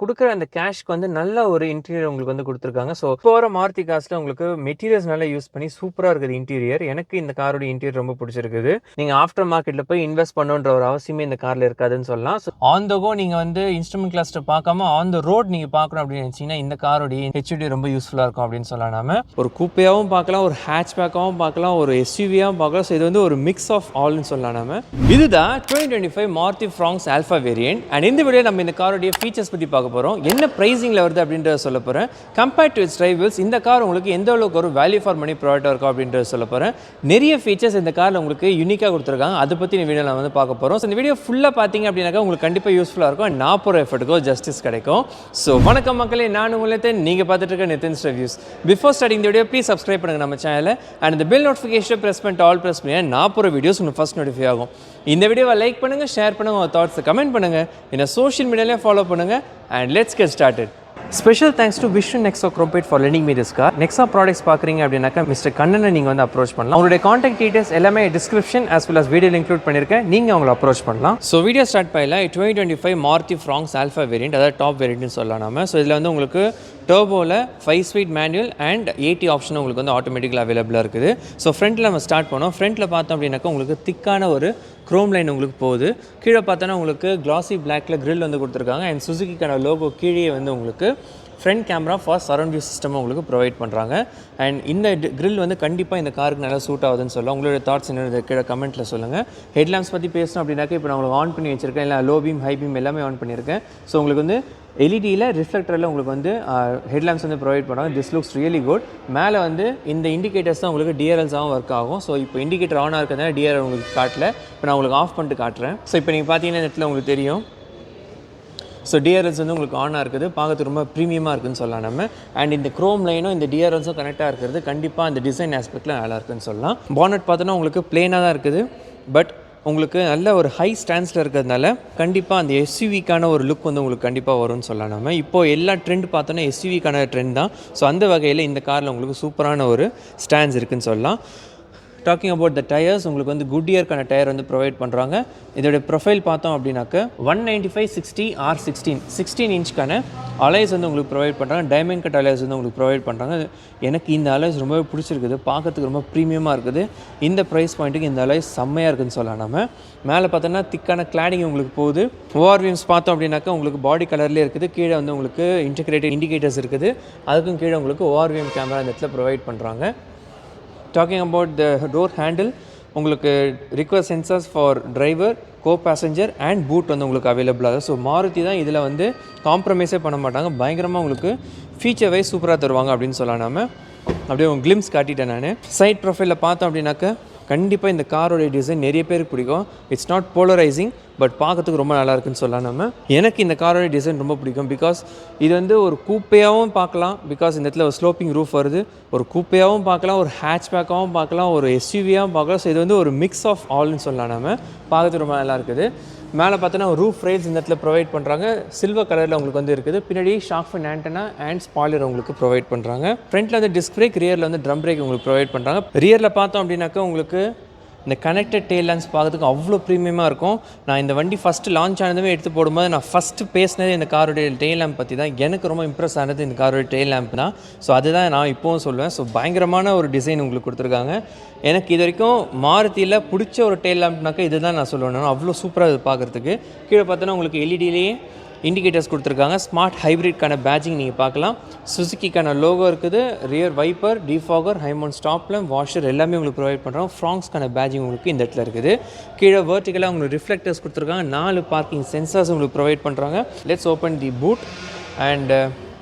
குடுக்குற அந்த கேஷ்க்கு வந்து நல்ல ஒரு இன்டீரியர் உங்களுக்கு வந்து குடுத்துருக்காங்க. ஸோ இப்போ வர மாருதி கார்ஸ்ல உங்களுக்கு மெட்டீரியல்ஸ் நல்லா யூஸ் பண்ணி சூப்பரா இருக்குது இன்டீரியர். எனக்கு இந்த காரோட இன்டீரியர் ரொம்ப பிடிச்சிருக்குது. நீங்க ஆஃப்டர் மார்க்கெட்ல போய் இன்வெஸ்ட் பண்ணணுன்ற ஒரு அவசியமே இந்த கார்ல இருக்காதுன்னு சொல்லலாம். ஸோ ஆன் த கோ நீங்க வந்து இன்ஸ்ட்ருமென்ட் கிளஸ்டர் பார்க்காம ஆன் த ரோட் நீங்க பார்க்கணும் அப்படின்னு நினைச்சீங்கன்னா இந்த காரோட ஹெச்டி ரொம்ப யூஸ்ஃபுல்லா இருக்கும் அப்படின்னு சொல்லலாம். நாம ஒரு கூப்பையாவும் பார்க்கலாம், ஒரு ஹேட்ச்பேக்காவும் பார்க்கலாம், ஒரு எஸ்யூவியாவும் பார்க்கலாம். ஸோ இது வந்து ஒரு மிக்ஸ் ஆஃப் ஆல்னு சொல்லலாம். நாம இதுதான் 2025 Maruti Fronx alpha variant. And இந்த வீடியோ நம்ம இந்த காரோடைய ஃபீச்சர்ஸ் பத்தி பார்க்க போறோம். என்ன பிரைசிங்ல வருது அப்படின்றத சொல்ல போறேன். கம்பேர்ட் டு இட்ஸ் ரைவல்ஸ் இந்த கார் உங்களுக்கு எந்த அளவுக்கு ஒரு வேல்யூ ஃபார் மணி ப்ராடக்டா இருக்கும் அப்படின்றத சொல்ல போறேன். நிறைய ஃபீச்சர்ஸ் இந்த கார்ல உங்களுக்கு யூனிக்கா கொடுத்துருக்காங்க. அதை பத்தி இந்த வீடியோ நான் வந்து பார்க்க போறோம். ஸோ இந்த வீடியோ ஃபுல்லா பார்த்தீங்க அப்படின்னாக்கா உங்களுக்கு கண்டிப்பா யூஸ்ஃபுல்லா இருக்கும். நான் போற எஃபர்ட்டுக்கோ ஜஸ்டிஸ் கிடைக்கும். ஸோ வணக்கம் மக்களே, நான் உங்களை நீங்க பார்த்துட்டு இருக்க நிதின்ஸ் ரிவ்யூஸ். பிஃபோர் ஸ்டார்டிங் இந்த வீடியோ ப்ளீஸ் சப்ஸ்கிரைப் பண்ணுங்க நம்ம சேனலை. அண்ட் இந்த பெல் நோட்டிஃபிகேஷன் ப்ரெஸ் பண்ணிட்டு ஆல் ப்ரெஸ் பண்ணி நான் போற வீடியோஸ் உங்களுக்கு ஃபர்ஸ்ட் நோட்டிஃபை ஆகும். இந்த வீடியோவை லைக் பண்ணுங்க, ஷேர் பண்ணுங்க, உங்க தாட்ஸ் கமெண்ட் பண்ணுங்க, என்ன சோஷியல் மீடியாலையும் ஃபாலோ பண்ணுங்க. And let's get started. Special thanks to Vishnu Nexa Chromepet for lending me this car. Nexa products பார்க்குறீங்க அப்படின்னாக்கா மிஸ்டர் கண்ணனை நீங்கள் வந்து அப்ரோச் பண்ணலாம். அவங்களுடைய காண்டாக்ட் டீடைல்ஸ் எல்லாமே டிஸ்கிரிப்ஷன் as well as வீடியோவில் இன்க்ளூட் பண்ணியிருக்கேன். நீங்கள் அவங்களை அப்ரோச் பண்ணலாம். ஸோ வீடியோ ஸ்டார்ட் பண்ணல 2025 மாருதி ஃப்ராங்ஸ் ஆல்ஃபா வேரியன்ட், அதாவது டாப் வேரியன்ட்னு சொல்லலாம் நம்ம. ஸோ இதில் வந்து உங்களுக்கு டர்போவில் 5 ஸ்பீட் மேனுவல் அண்ட் 80 ஆப்ஷன் உங்களுக்கு வந்து ஆட்டோமேட்டிக்கலாக அவைலபிளாக இருக்குது. ஸோ ஃப்ரண்ட்டில் நம்ம ஸ்டார்ட் பண்ணோம். ஃப்ரண்ட்டில் பார்த்தோம் அப்படின்னாக்கா உங்களுக்கு திக்கான ஒரு க்ரோம் லைன் உங்களுக்கு போகுது. கீழே பார்த்தோன்னா உங்களுக்கு கிளாசி பிளாக்ல கிரில் வந்து கொடுத்துருக்காங்க. அண்ட் சுசுக்கிக்கான லோகோ கீழே வந்து உங்களுக்கு front camera for surround view system உங்களுக்கு ப்ரொவைட் பண்ணுறாங்க. அண்ட் இந்த கிரில் வந்து கண்டிப்பாக இந்த காருக்கு நல்லா சூட் ஆகுதுன்னு சொல்லலாம். உங்களோட தாட்ஸ் என்ன கீழே கமெண்ட்டில் சொல்லுங்கள். ஹெட்லாம்ப்ஸ் பற்றி பேசணும் அப்படின்னாக்கா இப்போ நான் உங்களுக்கு ஆன் பண்ணி வச்சிருக்கேன். இல்லை லோ பீம் ஹை பீம் எல்லாமே ஆன் பண்ணியிருக்கேன். ஸோ உங்களுக்கு வந்து எல்இடியில் ரிஃப்ளெக்டரில் உங்களுக்கு வந்து ஹெட்லாம்ப்ஸ் வந்து ப்ரொவைட் பண்ணுறாங்க. This looks really good. மேலே வந்து இந்த இண்டிகேட்டர்ஸ் தான் உங்களுக்கு டிஆர்எல்ஸாகவும் ஒர்க் ஆகும். ஸோ இப்போ இண்டிகேட்டர் ஆனாக இருக்கிறதுனால டிஆர்எல் உங்களுக்கு காட்டல. இப்போ நான் உங்களுக்கு ஆஃப் பண்ணிட்டு காட்டுறேன். ஸோ இப்போ நீங்கள் பார்த்தீங்கன்னா இந்த இடத்துல உங்களுக்கு தெரியும். ஸோ டிஆர்எல்ஸ் வந்து உங்களுக்கு ஆனாக இருக்குது, பார்க்கறது ரொம்ப ப்ரீமியமாக இருக்குதுன்னு சொல்லலாம் நம்ம. அண்ட் இந்த க்ரோம் லைனும் இந்த டிஆர்எல்ஸும் கனெக்டாக இருக்கிறது கண்டிப்பாக அந்த டிசைன் ஆஸ்பெக்டில் நல்லா இருக்குன்னு சொல்லலாம். பானட் பார்த்தோன்னா உங்களுக்கு பிளேனாக தான் இருக்குது, பட் உங்களுக்கு நல்ல ஒரு ஹை ஸ்டாண்ட்ஸில் இருக்கிறதுனால கண்டிப்பாக அந்த எஸ்யூவிக்கான ஒரு லுக் வந்து உங்களுக்கு கண்டிப்பாக வரும்னு சொல்லலாம் நம்ம. இப்போது எல்லா ட்ரெண்ட் பார்த்தோன்னா எஸ்யூவிக்கான ட்ரெண்ட் தான். ஸோ அந்த வகையில் இந்த காரில் உங்களுக்கு சூப்பரான ஒரு ஸ்டாண்ட்ஸ் இருக்குதுன்னு சொல்லலாம். டாக்கிங் அபவுட் த டயர்ஸ், உங்களுக்கு வந்து குட்இயர்க்கான டயர் வந்து ப்ரொவைட் பண்ணுறாங்க. இதோடைய ப்ரொஃபைல் பார்த்தோம் அப்படின்னாக்க 195/60 R16 16 இன்ச்சுக்கான அலைஸ் வந்து உங்களுக்கு ப்ரொவைட் பண்ணுறாங்க. டைமண்ட் கட் அலைஸ் வந்து உங்களுக்கு ப்ரொவைட் பண்ணுறாங்க. எனக்கு இந்த அலைஸ் ரொம்பவே பிடிச்சிருக்குது, பார்க்கறதுக்கு ரொம்ப ப்ரீமியமாக இருக்குது. இந்த ப்ரைஸ் பாயிண்ட்டுக்கு இந்த அலைஸ் செம்மையாக இருக்குதுன்னு சொல்லலாம் நம்ம. மேலே பார்த்தோன்னா திக்கான கிளாடிங் உங்களுக்கு போகுது. ஓஆர்விஎம்ஸ் பார்த்தோம் அப்படின்னாக்கா உங்களுக்கு பாடி கலர்லேயே இருக்குது. கீழே வந்து உங்களுக்கு இன்டிகிரேட்டட் இண்டிகேட்டர்ஸ் இருக்குது. அதுக்கும் கீழே உங்களுக்கு ஓஆர்விஎம் கேமரா இந்த இடத்துல ப்ரொவைட் பண்ணுறாங்க. Talking about the door handle, உங்களுக்கு request sensors for driver, co passenger and boot வந்து உங்களுக்கு அவைலபிளாக. ஸோ மாருதி தான் இதில் வந்து காம்ப்ரமைஸே பண்ண மாட்டாங்க. பயங்கரமாக உங்களுக்கு ஃபீச்சர் வைஸ் சூப்பராக தருவாங்க அப்படின்னு சொல்லலாம். நம்ம அப்படியே உங்கள் கிளிம்ஸ் காட்டிட்டேன் நான். சைட் ப்ரொஃபைலில் பார்த்தோம் அப்படின்னாக்க கண்டிப்பாக இந்த காரோடைய டிசைன் நிறைய பேருக்கு பிடிக்கும். இட்ஸ் நாட் போலரைசிங், பட் பார்க்கறதுக்கு ரொம்ப நல்லா இருக்குன்னு சொல்லலாம் நம்ம. எனக்கு இந்த காரோட டிசைன் ரொம்ப பிடிக்கும். பிகாஸ் இது வந்து ஒரு கூப்பையாகவும் பார்க்கலாம், பிகாஸ் இந்த இடத்துல ஒரு ஸ்லோப்பிங் ரூஃப் வருது. ஒரு கூப்பையாகவும் பார்க்கலாம், ஒரு ஹேட்ச்பேக்காகவும் பார்க்கலாம், ஒரு எஸ்யூவியாகவும் பார்க்கலாம். ஸோ இது வந்து ஒரு மிக்ஸ் ஆஃப் ஆல்னு சொல்லலாம் நம்ம. பார்க்கறதுக்கு ரொம்ப நல்லா இருக்குது. மேலே பார்த்தோன்னா ரூஃப் ரெயில்ஸ் இந்த இடத்துல ப்ரொவைட் பண்ணுறாங்க. சில்வர் கலரில் உங்களுக்கு வந்து இருக்குது. பின்னாடி shark fin antenna and spoiler உங்களுக்கு ப்ரொவைட் பண்ணுறாங்க. ஃப்ரண்ட்டில் வந்து டிஸ்க் பிரேக், ரியரில் வந்து ட்ரம் பிரேக் உங்களுக்கு ப்ரொவைட் பண்ணுறாங்க. ரியரில் பார்த்தோம் அப்படின்னாக்கா உங்களுக்கு இந்த கனெக்டட் டெயில் லேம்ப்ஸ் பார்க்கறதுக்கு அவ்வளோ ப்ரீமியமாக இருக்கும். நான் இந்த வண்டி ஃபஸ்ட்டு லான்ச் ஆனதுமே எடுத்து போடும்போது நான் ஃபஸ்ட்டு பேசினது இந்த காரோடைய டெயில் லேம்ப் பற்றி தான். எனக்கு ரொம்ப இம்ப்ரெஸ் ஆனது இந்த காரோடைய டெயில் லேம்ப் தான். ஸோ அதுதான் நான் இப்போவும் சொல்லுவேன். ஸோ பயங்கரமான ஒரு டிசைன் உங்களுக்கு கொடுத்துருக்காங்க. எனக்கு இது வரைக்கும் மாருதியில் பிடிச்ச ஒரு டெயில் லேம்ப்னாக்கா இது தான் நான் சொல்லுவேன். அவ்வளோ சூப்பராக இது பார்க்குறதுக்கு. கீழே பார்த்தோன்னா உங்களுக்கு எல்இடிலேயே இண்டிகேட்டர்ஸ் கொடுத்துருக்காங்க. ஸ்மார்ட் ஹைப்ரிட்கான பேட்சிங் நீங்கள் பார்க்கலாம். சுசுக்கிக்கான லோகோ இருக்குது. Rear wiper, defogger, high mount stop lamp, washer எல்லாமே உங்களுக்கு ப்ரொவைட் பண்ணுறோம். ஃப்ராங்ஸ்க்கான பேட்சிங் உங்களுக்கு இந்த இடத்துல இருக்குது. கீழே வெர்டிகலாக உங்களுக்கு ரிஃப்ளெக்டர்ஸ் கொடுத்துருக்காங்க. 4 பார்க்கிங் சென்சார்ஸ் உங்களுக்கு ப்ரொவைட் பண்ணுறாங்க. Let's open the boot. And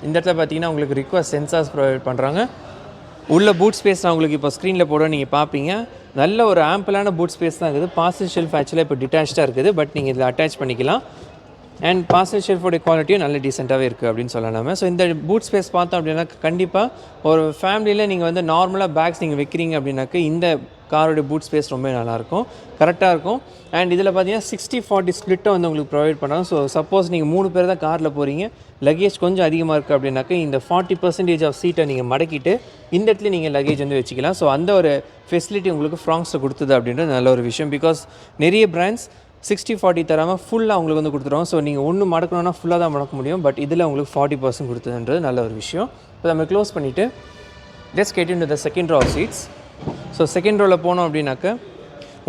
இந்த இடத்துல பார்த்தீங்கன்னா உங்களுக்கு ரிக்வஸ்ட் சென்சார்ஸ் ப்ரொவைட் பண்ணுறாங்க. உள்ள பூட் ஸ்பேஸ் நான் உங்களுக்கு இப்போ ஸ்க்ரீனில் போட நீங்கள் பார்ப்பீங்க. நல்ல ஒரு ஆம்பிளான பூட் ஸ்பேஸ் தான் இருக்குது. பாசல் ஷெல்ஃப் ஆக்சுவலாக இப்போ டிட்டாச்சாக இருக்குது, பட் நீங்கள் இதில் அட்டாச் பண்ணிக்கலாம். அண்ட் பாசல் ஷெல்ஃபோடைய குவாலிட்டியும் நல்ல டீசெண்டாகவே இருக்குது அப்படின்னு சொல்லலாம் நம்ம. ஸோ இந்த பூட் ஸ்பேஸ் பார்த்தோம் அப்படின்னா கண்டிப்பாக ஒரு ஃபேமிலியில் நீங்கள் வந்து நார்மலாக பேக்ஸ் நீங்கள் வைக்கிறீங்க அப்படின்னாக்க இந்த காரோடைய பூட் ஸ்பேஸ் ரொம்ப நல்லாயிருக்கும், கரெக்டாக இருக்கும். அண்ட் இதில் பார்த்தீங்கன்னா 60/40 ஸ்ப்ளிட்டை வந்து உங்களுக்கு ப்ரொவைட் பண்ணுறாங்க. ஸோ சப்போஸ் நீங்கள் 3 பேர் தான் காரில் போகிறீங்க, லக்கேஜ் கொஞ்சம் அதிகமாக இருக்குது அப்படின்னாக்க இந்த 40% ஆஃப் சீட்டை நீங்கள் மடக்கிட்டு இந்த இடத்துல நீங்கள் லக்கேஜ் வந்து வச்சுக்கலாம். ஸோ அந்த ஒரு ஃபெசிலிட்டி உங்களுக்கு ஃப்ராங்ஸில் கொடுத்தது அப்படின்றது நல்ல ஒரு விஷயம். பிகாஸ் நிறைய பிராண்ட்ஸ் 60-40 தராமல் ஃபுல்லாக உங்களுக்கு வந்து கொடுத்துருவோம். ஸோ நீங்கள் ஒன்று மடக்கணும்னா ஃபுல்லாக தான் மடக்க முடியும். பட் இதில் உங்களுக்கு 40% கொடுத்ததுன்றது நல்ல ஒரு விஷயம். இப்போ நம்ம க்ளோஸ் பண்ணிவிட்டு let's get into the second row seats. So second ரோவில் போனோம் அப்படின்னாக்க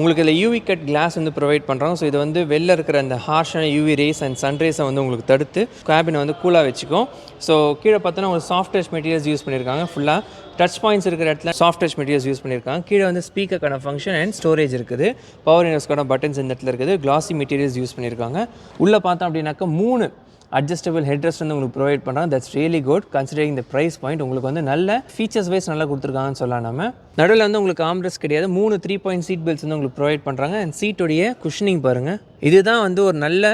உங்களுக்கு இதில் யூவி கட் கிளாஸ் வந்து ப்ரொவைட் பண்ணுறாங்க. ஸோ இது வந்து வெளில இருக்கிற அந்த ஹார்ஷான யூவி ரேஸ் அண்ட் சன்ரேஸை வந்து உங்களுக்கு தடுத்து கேபினை வந்து கூலாக வச்சுக்கும். ஸோ கீழே பார்த்தோன்னா உங்களுக்கு சாஃப்ட் டச் மெட்டீரியல்ஸ் யூஸ் பண்ணியிருக்காங்க. ஃபுல்லாக டச் பாயிண்ட்ஸ் இருக்கிற இடத்துல சாஃப்ட் டச் மெட்டீரியல்ஸ் யூஸ் பண்ணியிருக்காங்க. கீழே வந்து ஸ்பீக்கருக்கான ஃபங்க்ஷன் அண்ட் ஸ்டோரேஜ் இருக்குது. பவர் இன்வெர்ஸ்க்கான பட்டன்ஸ் இந்த இடத்துல இருக்குது. கிளாசி மெட்டீரியல்ஸ் யூஸ் பண்ணியிருக்காங்க. உள்ளே பார்த்தோம் அப்படின்னாக்கா 3 அட்ஜஸ்டபிள் ஹெட்ரெஸ்ட் வந்து உங்களுக்கு ப்ரொவைட் பண்ணுறாங்க. That's really good considering the price point. உங்களுக்கு வந்து நல்ல ஃபீச்சர்ஸ் வைஸ் நல்லா கொடுத்துருக்காங்கன்னு சொல்லலாம். நம்ம நடுவில் வந்து உங்களுக்கு ஆம்ரெஸ்ட் கிடையாது. 3 3-point சீட் பெல்ட்ஸ் வந்து உங்களுக்கு ப்ரொவைட் பண்ணுறாங்க. அண்ட் சீட்டோடைய குஷனிங் பாருங்கள். இதுதான் வந்து ஒரு நல்ல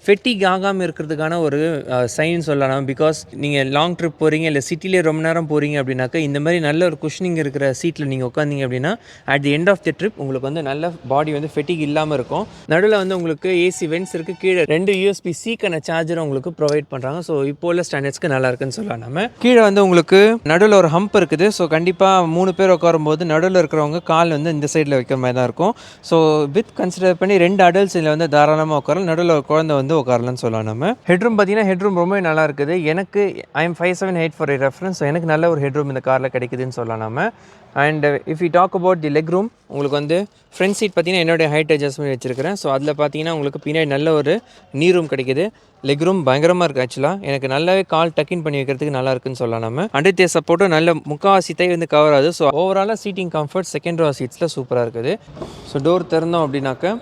ஃபெட்டிக் ஆகாமல் இருக்கிறதுக்கான ஒரு சைன் சொல்லலாம். பிகாஸ் நீங்கள் லாங் ட்ரிப் போகிறீங்க இல்லை சிட்டிலே ரொம்ப நேரம் போகிறீங்க அப்படின்னாக்கா இந்த மாதிரி நல்ல ஒரு குஷனிங் இருக்கிற சீட்டில் நீங்கள் உட்காந்திங்க அப்படின்னா at the end of the trip உங்களுக்கு வந்து நல்ல பாடி வந்து ஃபெட்டிக் இல்லாமல் இருக்கும். நடுவில் வந்து உங்களுக்கு ஏசி வென்ட்ஸ் இருக்குது. கீழே 2 USB-Cக்கான சார்ஜர் உங்களுக்கு ப்ரொவைட் பண்ணுறாங்க. ஸோ இப்போ உள்ள ஸ்டாண்டர்ட்ஸ்க்கு நல்லா இருக்குன்னு சொல்லலாம். நம்ம கீழே வந்து உங்களுக்கு நடுவில் ஒரு ஹம்ப் இருக்குது. ஸோ கண்டிப்பாக 3 பேர் உட்காரும்போது நடுவில் இருக்கிறவங்க கால் வந்து இந்த சைடில் வைக்கிற மாதிரி தான் இருக்கும். ஸோ வித் கன்சிடர் பண்ணி 2 அடல்ட்ஸ் இதில் வந்து தாராளமாக உட்காரலாம். நடுவில் ஒரு குழந்தை வந்து உட்காரலாம்னு சொல்லலாம். நம்ம ஹெட்ரூம் பார்த்தீங்கன்னா ஹெட்ரூம் ரொம்ப நல்லா இருக்குது. எனக்கு I'm 5'7" for a reference. So எனக்கு நல்ல ஒரு ஹெட்ரூம் இந்த காரில் கிடைக்குதுன்னு சொல்லலாம். நம்ம and if you talk about the leg room, உங்களுக்கு வந்து ஃப்ரண்ட் சீட் பார்த்தீங்கன்னா என்னுடைய ஹைட் அட்ஜஸ்ட்மெண்ட் வச்சிருக்கிறேன். ஸோ அதில் பார்த்தீங்கன்னா உங்களுக்கு பின்னாடி நல்ல ஒரு நீ ரூம் கிடைக்குது. லெக் ரூம் பயங்கரமாக இருக்குது. ஆக்சுவலாக எனக்கு நல்லாவே கால் டக்கின் பண்ணி வைக்கிறதுக்கு நல்லா இருக்குன்னு சொல்லலாம். நம்ம அண்டர் தியர் சப்போர்ட்டும் நல்ல முக்கால்வாசி தை வந்து கவர் ஆகுது. ஸோ ஓவராலாக சீட்டிங் கம்ஃபர்ட் செகண்ட் ரோ சீட்ஸில் சூப்பராக இருக்குது. ஸோ டோர் திறந்தோம் அப்படின்னாக்க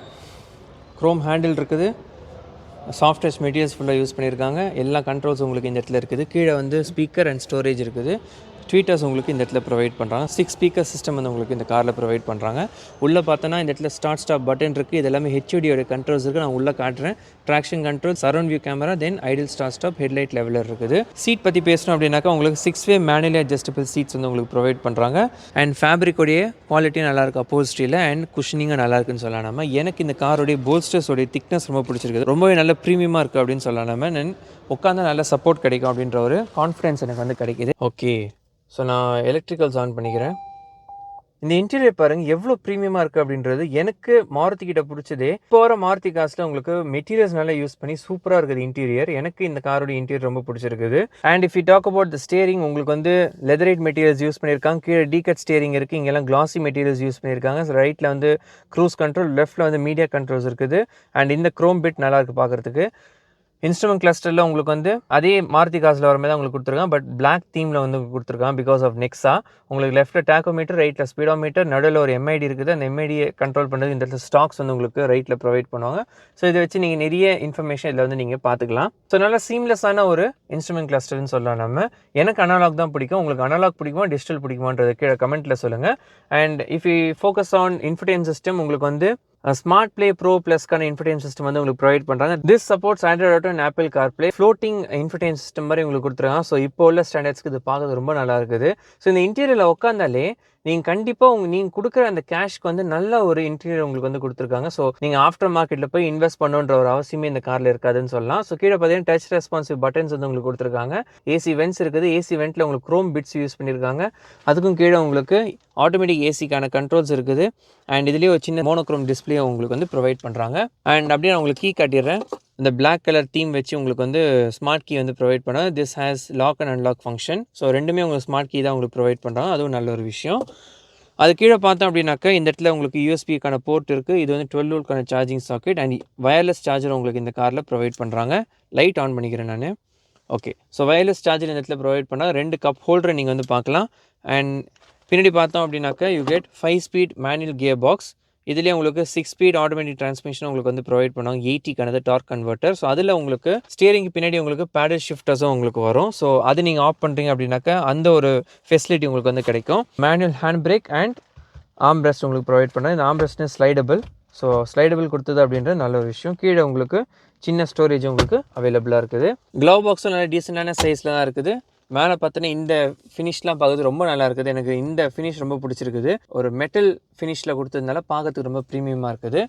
க்ரோம் ஹேண்டில் இருக்குது. சாஃப்ட் டச் மெட்டீரியல்ஸ் ஃபுல்லாக யூஸ் பண்ணியிருக்காங்க. எல்லா கண்ட்ரோல்ஸ் உங்களுக்கு இந்த இடத்துல இருக்குது. கீழே வந்து ஸ்பீக்கர் அண்ட் ஸ்டோரேஜ் இருக்குது. ட்வீட்டர்ஸ் உங்களுக்கு இந்த இடத்துல ப்ரொவைட் பண்ணுறாங்க. 6 ஸ்பீக்கர் சிஸ்டம் வந்து உங்களுக்கு இந்த காரில் ப்ரொவைட் பண்ணுறாங்க. உள்ளே பார்த்தோன்னா இந்த இடத்துல ஸ்டார்ட் ஸ்டாப் பட்டன் இருக்குது. இது எல்லாமே ஹெச்ஓடியோட கண்ட்ரோல்ஸ் இருக்குது. நான் உள்ளே காட்டுறேன். Traction control, surround view camera, then idle start stop, headlight leveler இருக்குது. சீட் பற்றி பேசணும் அப்படின்னாக்கா உங்களுக்கு 6-way மேனுவலி அட்ஜஸ்டபிள் சீட்ஸ் வந்து உங்களுக்கு ப்ரொவைட் பண்ணுறாங்க. அண்ட் ஃபேப்ரிக்கோடைய குவாலிட்டி நல்லாயிருக்கு. அப்போஸ்ட்ரியில் அண்ட் குஷனிங்காக நல்லா இருக்குன்னு சொல்லலாம். நம்ம எனக்கு இந்த காரோடைய போல்ஸ்டர்ஸோடைய திக்னஸ் ரொம்ப பிடிச்சிருக்குது. ரொம்பவே நல்ல ப்ரீமியமாக இருக்குது அப்படின்னு சொல்லலாம். நம்ம நான் உட்காந்து நல்ல சப்போர்ட் கிடைக்கும் அப்படின்ற ஒரு கான்ஃபிடன்ஸ் எனக்கு வந்து கிடைக்கிது. ஓகே, ஸோ நான் எலக்ட்ரிக்கல்ஸ் ஆன் பண்ணிக்கிறேன். இந்த இன்டீரியர் பாருங்கள் எவ்வளோ ப்ரீமியமாக இருக்குது அப்படின்றது எனக்கு மாருதி கிட்ட பிடிச்சதே. இப்போ வர மாருதி காசில் உங்களுக்கு மெட்டீரியல்ஸ் நல்லா யூஸ் பண்ணி சூப்பராக இருக்குது இன்டீரியர். எனக்கு இந்த காரோட இன்டீரியர் ரொம்ப பிடிச்சிருக்குது. And if you talk about the steering, உங்களுக்கு வந்து லெதரைட் மெட்டீரியல்ஸ் யூஸ் பண்ணியிருக்காங்க. கீழே டீகட் ஸ்டேரிங் இருக்குது. இங்கெல்லாம் கிளாசி மெட்டீரியல்ஸ் யூஸ் பண்ணியிருக்காங்க. ரைட்டில் வந்து க்ரூஸ் கண்ட்ரோல், லெஃப்ட்டில் வந்து மீடியா கண்ட்ரோல்ஸ் இருக்குது. அண்ட் இந்த க்ரோம் பிட் நல்லா இருக்குது பார்க்குறதுக்கு. இன்ஸ்ட்ருமெண்ட் கிளஸ்டரில் உங்களுக்கு வந்து அதே மாருதி காசில் வர மாதிரி தான் உங்களுக்கு கொடுத்துருக்காங்க. பட் பிளாக் தீமில் வந்து கொடுத்துருக்காங்க பிகாஸ் ஆஃப் நெக்ஸா. உங்களுக்கு லெஃப்ட்டில் டேக்கோமீட்டர், ரைட்டில் ஸ்பீடோமீட்டர், நடுவில் ஒரு எம்ஐடி இருக்குது. அந்த எம்ஐடியை கண்ட்ரோல் பண்ணுறது இந்த இடத்துல ஸ்டாக்ஸ் வந்து உங்களுக்கு ரைட்டில் ப்ரொவைட் பண்ணுவாங்க. ஸோ இதை வச்சு நீங்கள் நிறைய இன்ஃபர்மேஷன் இதில் வந்து நீங்கள் பார்த்துக்கலாம். ஸோ நல்லா சீம்லெஸ்ஸான ஒரு இன்ஸ்ட்ருமெண்ட் கிளஸ்டர்னு சொல்லலாம். நம்ம எனக்கு அனலாக் தான் பிடிக்கும். உங்களுக்கு அனலாக் பிடிக்குமா டிஜிட்டல் பிடிக்குமான்றது கீழே கமெண்ட்டில் சொல்லுங்கள். And if you focus on infotainment system, உங்களுக்கு வந்து ஸ்மார்ட் பிளே ப்ரோ ப்ளஸ்க்கான இன்ஃபர்டெயின் சிஸ்டம் வந்து உங்களுக்கு ப்ரொவைட் பண்ணுறாங்க. This supports Android Auto and Apple CarPlay. Floating infotainment system மாதிரி உங்களுக்கு கொடுத்துருக்காங்க. ஸோ இப்போ உள்ள ஸ்டாண்டர்ட்ஸ்க்கு இது பார்க்கறது ரொம்ப நல்லா இருக்குது. ஸோ இந்த இன்டீரியரில் உட்காந்தாலே நீங்கள் கண்டிப்பாக நீங்கள் கொடுக்குற அந்த கேஷ்க்கு வந்து நல்ல ஒரு இன்டீரியர் உங்களுக்கு வந்து கொடுத்துருக்காங்க. ஸோ நீங்கள் ஆஃப்டர் மார்க்கெட்டில் போய் இன்வெஸ்ட் பண்ணுன்ற ஒரு அவசியமே இந்த காரில் இருக்காதுன்னு சொல்லலாம். ஸோ கீழே பார்த்தீங்கன்னா டச் ரெஸ்பான்சிவ் பட்டன்ஸ் வந்து உங்களுக்கு கொடுத்துருக்காங்க. ஏசி வென்ட்ஸ் இருக்குது. ஏசி வென்ட்டில் உங்களுக்கு க்ரோம் பிட்ஸ் யூஸ் பண்ணியிருக்காங்க. அதுக்கும் கீழே உங்களுக்கு ஆட்டோமேட்டிக் ஏசிக்கான கண்ட்ரோல்ஸ் இருக்குது. அண்ட் இதுலேயே ஒரு சின்ன மோனோக்ரோம் டிஸ்பிளே உங்களுக்கு வந்து ப்ரொவைட் பண்ணுறாங்க. அண்ட் அப்படியே நான் உங்களுக்கு கீ காட்டிடுறேன். இந்த பிளாக் கலர் தீம் வச்சு உங்களுக்கு வந்து ஸ்மார்ட் கீ வந்து ப்ரொவைட் பண்ணாங்க. This has lock and unlock function. So ரெண்டுமே உங்களுக்கு ஸ்மார்ட் கீ தான் உங்களுக்கு ப்ரொவைட் பண்ணுறாங்க. அதுவும் நல்ல ஒரு விஷயம். அது கீழே பார்த்தோம் அப்படின்னாக்கா இந்த இடத்துல உங்களுக்கு யூஎஸ்பிக்கான போர்ட் இருக்குது. இது வந்து 12 வோல்ட்கான charging socket and wireless charger உங்களுக்கு இந்த காரில் ப்ரொவைட் பண்ணுறாங்க. லைட் ஆன் பண்ணிக்கிறேன் நான். ஓகே, ஸோ வயர்லெஸ் சார்ஜர் இந்த இடத்துல ப்ரொவைட் பண்ணால் 2 கப் ஹோல்டரை நீங்கள் வந்து பார்க்கலாம். அண்ட் பின்னாடி பார்த்தோம் அப்படின்னாக்கா you get 5 speed manual gear box. இதுலேயே உங்களுக்கு 6 ஸ்பீட் ஆட்டோமேட்டிக் டிரான்ஸ்மிஷன் உங்களுக்கு வந்து ப்ரொவைட் பண்ணுவாங்க. 80க்கானது டார்க் கன்வெர்ட்டர். ஸோ அதில் உங்களுக்கு ஸ்டியரிங் பின்னாடி உங்களுக்கு பேடல் ஷிஃப்டர்ஸும் உங்களுக்கு வரும். ஸோ அது நீங்கள் ஆஃப் பண்ணுறீங்க அப்படின்னாக்கா அந்த ஒரு ஃபெசிலிட்டி உங்களுக்கு வந்து கிடைக்கும். Manual hand brake and arm rest உங்களுக்கு ப்ரொவைட் பண்ணுறேன். இந்த ஆர்ம் ரெஸ்ட்னு ஸ்லைடபிள். ஸோ ஸ்லைடபிள் கொடுத்தது அப்படின்ற நல்ல ஒரு விஷயம். கீழே உங்களுக்கு சின்ன ஸ்டோரேஜ் உங்களுக்கு அவைலபிளாக இருக்குது. க்ளவ் பாக்ஸும் நல்ல டீசெண்டான சைஸில் தான் இருக்குது. மேலே பார்த்தோன்னா இந்த ஃபினிஷ்லாம் பார்க்குறது ரொம்ப நல்லா இருக்குது. எனக்கு இந்த ஃபினிஷ் ரொம்ப பிடிச்சிருக்குது. ஒரு மெட்டல் ஃபினிஷில் கொடுத்ததுனால பார்க்கறதுக்கு ரொம்ப ப்ரீமியமாக இருக்குது.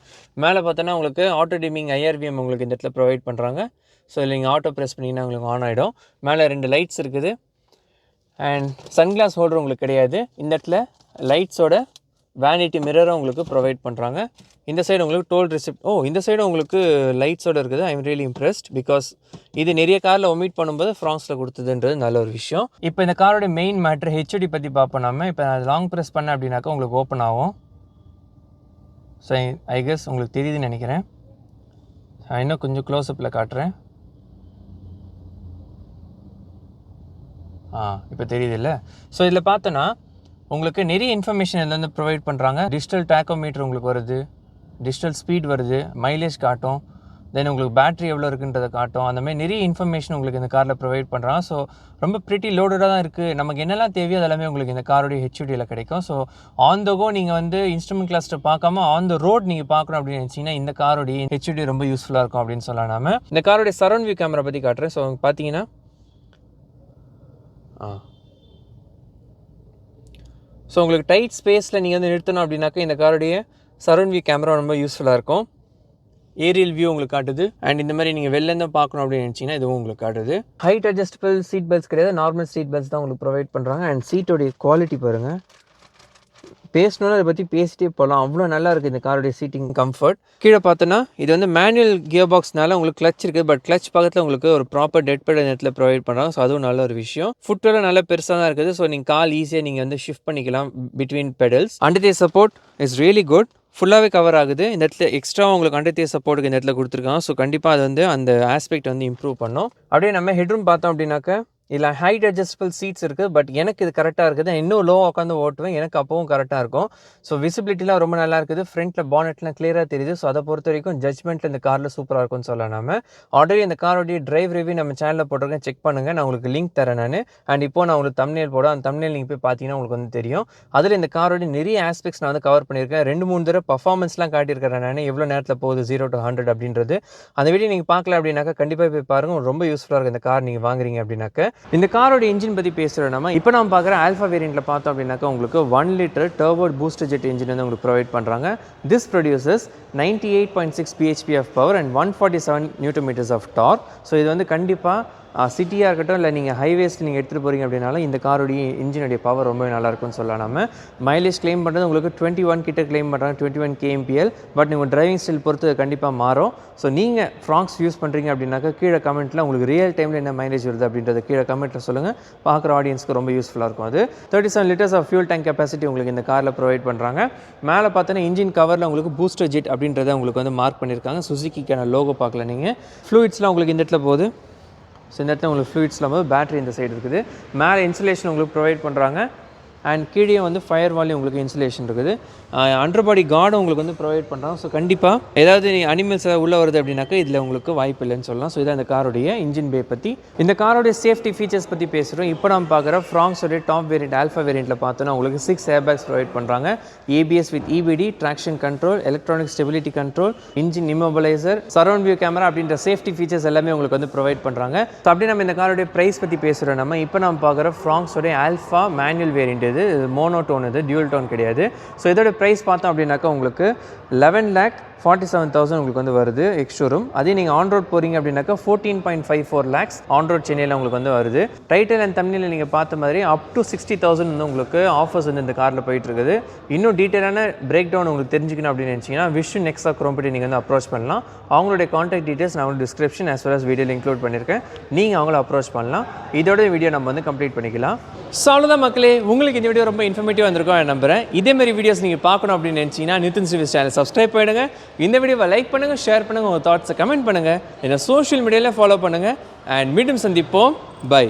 மேலே பார்த்தோன்னா உங்களுக்கு ஆட்டோ டிமிங் IRVM உங்களுக்கு இந்த இடத்துல ப்ரொவைட் பண்ணுறாங்க. ஸோ இதில் நீங்கள் ஆட்டோ ப்ரெஸ் பண்ணிங்கன்னா உங்களுக்கு ஆன் ஆகிடும். மேலே 2 லைட்ஸ் இருக்குது. அண்ட் சன்கிளாஸ் ஹோல்டர் உங்களுக்கு கிடையாது. இந்த இடத்துல லைட்ஸோட வேனிட்டி மிரரை உங்களுக்கு ப்ரொவைட் பண்ணுறாங்க. இந்த சைடு உங்களுக்கு டோல் ரிசிப்ட். இந்த சைடு உங்களுக்கு லைட்ஸோடு இருக்குது. I am really impressed because இது நிறைய காரில் ஒமிட் பண்ணும்போது ஃப்ரான்ஸில் கொடுத்ததுன்றது நல்ல ஒரு விஷயம். இப்போ இந்த காரோட மெயின் மேட்ரு ஹெச்டி பற்றி பார்ப்போம் நம்ம. இப்போ நான் லாங் ப்ரெஸ் பண்ணேன் அப்படின்னாக்கா உங்களுக்கு ஓப்பன் ஆகும். ஸோ ஐ கெஸ் உங்களுக்கு தெரியுதுன்னு நினைக்கிறேன். இன்னும் கொஞ்சம் க்ளோஸ்அப்பில் காட்டுறேன். இப்போ தெரியுது இல்லை? ஸோ இதில் பார்த்தோன்னா உங்களுக்கு நிறைய இன்ஃபர்மேஷன் இதில் ப்ரொவைட் பண்ணுறாங்க. டிஜிட்டல் டேக்கோமீட்டர் உங்களுக்கு வருது, டிஜிட்டல் ஸ்பீட் வருது, மைலேஜ் காட்டும், தென் உங்களுக்கு பேட்டரி எவ்வளோ இருக்குன்றதை காட்டும். அந்த மாதிரி நிறைய இன்ஃபர்மேஷன் உங்களுக்கு இந்த காரில் ப்ரொவைட் பண்ணுறாங்க. ஸோ ரொம்ப ப்ரிட்டி லோடடாக தான் இருக்குது. நமக்கு என்னெல்லாம் தேவையோ அதெல்லாமே உங்களுக்கு இந்த காரோடைய ஹெச்டியில் கிடைக்கும். ஸோ ஆன் த கோ நீங்கள் வந்து இன்ஸ்ட்ருமெண்ட் கிளஸ்டர் பார்க்காம ஆன் த ரோட் நீங்கள் பார்க்கணும் அப்படின்னு நினச்சிங்கன்னா இந்த காரோடைய ஹெச்டி ரொம்ப யூஸ்ஃபுல்லாக இருக்கும் அப்படின்னு சொல்லலாம். நாம இந்த காரோடைய சரௌண்ட் வியூ கேமரா பற்றி காட்டுறேன். ஸோ பார்த்தீங்கன்னா ஸோ உங்களுக்கு டைட் ஸ்பேஸில் நீங்கள் வந்து நிறுத்தணும் அப்படின்னாக்கா இந்த காரோடைய சரௌண்ட் வியூ கேமரா ரொம்ப யூஸ்ஃபுல்லாக இருக்கும். ஏரியல் வியூ உங்களுக்கு காட்டுது. அண்ட் இந்த மாதிரி நீங்கள் வெளிலேருந்து பார்க்கணும் அப்படின்னு நினச்சிங்கன்னா இதுவும் உங்களுக்கு காட்டுது. ஹைட் அட்ஜஸ்டபிள் சீட் பெல்ட்ஸ் கிடையாது, நார்மல் சீட் பெல்ட்ஸ் தான் உங்களுக்கு ப்ரொவைட் பண்ணுறாங்க. அண்ட் சீட்டோடைய குவாலிட்டி பாருங்கள், பேசணும்னா அதை பற்றி பேசிட்டே போகலாம், அவ்வளோ நல்லா இருக்குது இந்த காரோடைய சீட்டிங் கம்ஃபர்ட். கீழே பார்த்தோன்னா இது வந்து மேனுவல் கியர் பாக்ஸ்னால உங்களுக்கு கிளச் இருக்குது. பட் கிளச் பக்கத்தில் உங்களுக்கு ஒரு ப்ராப்பர் டெட் பெட் நேரத்தில் ப்ரொவைட் பண்ணுறாங்க. ஸோ அதுவும் நல்ல ஒரு விஷயம். ஃபுட்டெல்லாம் நல்லா பெருசாக தான் இருக்குது. ஸோ நீங்கள் கால் ஈஸியாக நீங்கள் வந்து ஷிஃப்ட் பண்ணிக்கலாம் between pedals. Under day support is really good. ஃபுல்லாகவே கவர் ஆகுது. இந்த இடத்துல எக்ஸ்ட்ரா உங்களுக்கு அண்டர் டே சப்போர்ட்டுக்கு இந்த இடத்துல கொடுத்துருக்காங்க. ஸோ கண்டிப்பாக அது வந்து அந்த ஆஸ்பெக்ட் வந்து இம்ப்ரூவ் பண்ணும். அப்படியே நம்ம ஹெட்ரூம் பார்த்தோம் அப்படின்னாக்க இதில் ஹைட் அட்ஜஸ்டபிள் சீட்ஸ் இருக்குது. பட் எனக்கு இது கரெக்டாக இருக்குது. இன்னும் லோ உட்காந்து ஓட்டுவேன், எனக்கு அப்பவும் கரெக்டாக இருக்கும். ஸோ விசிபிலிட்டிலாம் ரொம்ப நல்லா இருக்குது. ஃப்ரண்ட்டில் பானெட்லாம் கிளியராக தெரியுது. ஸோ அதை பொறுத்த வரைக்கும் ஜட்மெண்ட்டில் இந்த காரில் சூப்பராக இருக்கும்னு சொல்லலாம். நம்ம ஆல்ரெடி இந்த காரோடைய டிரைவ் ரிவ்யூ நம்ம சேனலில் போட்டிருக்கேன், செக் பண்ணுங்கள். நான் உங்களுக்கு லிங்க் தரேன் நான். அண்ட் இப்போ நான் உங்களுக்கு தம்ப்நெயில் போட, அந்த தம்ப்நெயில் நீங்கள் போய் பார்த்தீங்கன்னா உங்களுக்கு வந்து தெரியும். அதில் இந்த காரோடைய நிறைய ஆஸ்பெக்ட்ஸ் நான் வந்து கவர் பண்ணியிருக்கேன். 2-3 தடவை பர்ஃபார்மன்ஸ்லாம் காட்டியிருக்கிறேன் நான், எவ்வளோ நேரத்தில் போகுது 0 to 100 அப்படின்றது. அந்த வீடியோ நீங்கள் பார்க்கல அப்படின்னாக்கா கண்டிப்பாக போய் பாருங்கள், ரொம்ப யூஸ்ஃபுல்லாக இருக்குது இந்த கார் நீங்கள் வாங்குறீங்க அப்படின்னாக்க. இந்த காரோட இன்ஜின் பற்றி பேசுகிறோம் நம்ம. இப்போ நம்ம பார்க்குற ஆல்ஃபா வேரியண்ட்டில் பார்த்தோம் அப்படின்னாக்கா உங்களுக்கு 1 litre turbo booster jet engine வந்து உங்களுக்கு ப்ரொவைட் பண்ணுறாங்க. This produces 98.6 bhp of power and 147 Nm of torque. So இது வந்து கண்டிப்பாக சிட்டியாக இருக்கட்டும் இல்லை நீங்கள் ஹைவேஸில் நீங்கள் எடுத்துகிட்டு போகிறீங்க அப்படின்னாலும் இந்த காரோடைய இன்ஜினுடைய பவர் ரொம்பவே நல்லாயிருக்கும்னு சொல்லலாம். நம்ம மைலேஜ் கிளைம் பண்ணுறது உங்களுக்கு 21 கிட்ட கிளைம் பண்ணுறாங்க, 21 kmpl. பட் நீங்கள் டிரைவிங் ஸ்டைல் பொறுத்து கண்டிப்பாக மாறும். ஸோ நீங்கள் ஃப்ராங்க்ஸ் யூஸ் பண்ணுறீங்க அப்படின்னாக்கா கீழே கமெண்ட்டில் உங்களுக்கு ரியல் டைமில் என்ன மைலேஜ் வருது அப்படின்றத கீழே கமெண்ட்டில் சொல்லுங்கள். பார்க்குற ஆடியன்ஸ்க்கு ரொம்ப யூஸ்ஃபுல்லாக இருக்கும். அது 37 liters of fuel tank capacity உங்களுக்கு இந்த காரில் ப்ரொவைட் பண்ணுறாங்க. மேலே பார்த்தோன்னா இன்ஜின் கவரில் உங்களுக்கு பூஸ்டர் ஜெட் அப்படின்றத உங்களுக்கு வந்து மார்க் பண்ணியிருக்காங்க. சுசுக்கிக்கான லோகோ பார்க்கல நீங்கள். ஃப்ளூயிட்ஸ்லாம் உங்களுக்கு இந்த இடத்துல போகுது. ஸோ இந்த இடத்துல உங்களுக்கு ஃப்ளூயிட்ஸில் போது பேட்டரி இந்த சைடு இருக்குது. மேலே இன்சுலேஷன் உங்களுக்கு ப்ரொவைட் பண்ணுறாங்க. அண்ட் கீழே வந்து ஃபயர் வால்யூம் உங்களுக்கு இன்சுலேஷன் இருக்குது. அண்டர் பாடி கார்டும் உங்களுக்கு வந்து ப்ரொவைட் பண்ணுறோம். ஸோ கண்டிப்பாக ஏதாவது அனிமல்ஸ் உள்ளே வருது அப்படின்னாக்கா இதில் உங்களுக்கு வாய்ப்பு இல்லைன்னு சொல்லலாம். ஸோ இதான் இந்த காரோடைய இன்ஜின் பே பற்றி. இந்த காரோடைய சேஃப்டி ஃபீச்சர்ஸ் பற்றி பேசுகிறோம். இப்போ நம்ம பார்க்குற ஃப்ராங்க்ஸோடைய டாப் வேரியண்ட் ஆல்ஃபா வேரியண்ட்டில் பார்த்தோன்னா உங்களுக்கு 6 ஏர்பேக்ஸ் ப்ரொவைட் பண்ணுறாங்க. ABS with EBD, traction control, electronic stability control, engine immobiliser, surround view camera அப்படின்ற சேஃப்டி ஃபீச்சர்ஸ் எல்லாமே உங்களுக்கு வந்து ப்ரொவைட் பண்ணுறாங்க. ஸோ அப்படி நம்ம இந்த காரோடைய ப்ரைஸ் பற்றி பேசுகிறோம் நம்ம. இப்போ நம்ம பார்க்குற ஃப்ராங்க்ஸோடைய ஆல்ஃபா மேனுவல் வேரியண்ட் இது மோனோடோன், இது டியூல் டோன் கிடையாது. ஸோ இதோட ப்ரைஸ் பார்த்தோம் அப்படின்னாக்கா உங்களுக்கு 11,47,000 உங்களுக்கு வந்து வருது எக்ஸ்ஷோரூம். அதே நீங்கள் ஆன் ரோட் போகிறீங்க அப்படின்னாக்கா 14.54 lakhs ஆன் ரோட் சென்னையில் உங்களுக்கு வந்து வருது. டைட்டில் அண்ட் தம்ப்நெயிலில் நீங்கள் பார்த்த மாதிரி அப் டு 60,000 வந்து உங்களுக்கு ஆஃபர்ஸ் வந்து இந்த காரில் போயிட்டு இருக்குது. இன்னும் டீட்டெயிலான பிரேக் டவுன் உங்களுக்கு தெரிஞ்சுக்கணும் அப்படின்னு நினச்சிங்கன்னா விஷன் நெக்ஸா க்ரோம்பட்டி நீங்கள் வந்து அப்ரோச் பண்ணலாம். அவங்களுடைய கான்டாக்ட் டீட்டெயில்ஸ் நான் உங்களுக்கு டிஸ்கிரிப்ஷன் as well as வீடியோவில் இன்க்ளூட் பண்ணியிருக்கேன். நீங்கள் அவங்கள அப்ரோச் பண்ணலாம். இதோட வீடியோ நம்ம வந்து கம்ப்ளீட் பண்ணிக்கலாம். ஸோ அவ்வளோதான் மக்களே, உங்களுக்கு இந்த வீடியோ ரொம்ப இன்ஃபர்மேட்டிவாக இருந்திருக்கும் நான் நம்புகிறேன். இதேமாதிரி வீடியோஸ் நீங்கள் பார்க்கணும் அப்படின்னு நினச்சிங்கன்னா நிதின் சிவிஸ் சேனல் சப்ஸ்கிரைப் பண்ணிடுங்க. இந்த வீடியோவை லைக் பண்ணுங்கள், ஷேர் பண்ணுங்கள், உங்கள் தாட்ஸை கமெண்ட் பண்ணுங்கள், என்னை சோஷியல் மீடியாவில் ஃபாலோ பண்ணுங்கள். அண்ட் மீண்டும் சந்திப்போம். பை.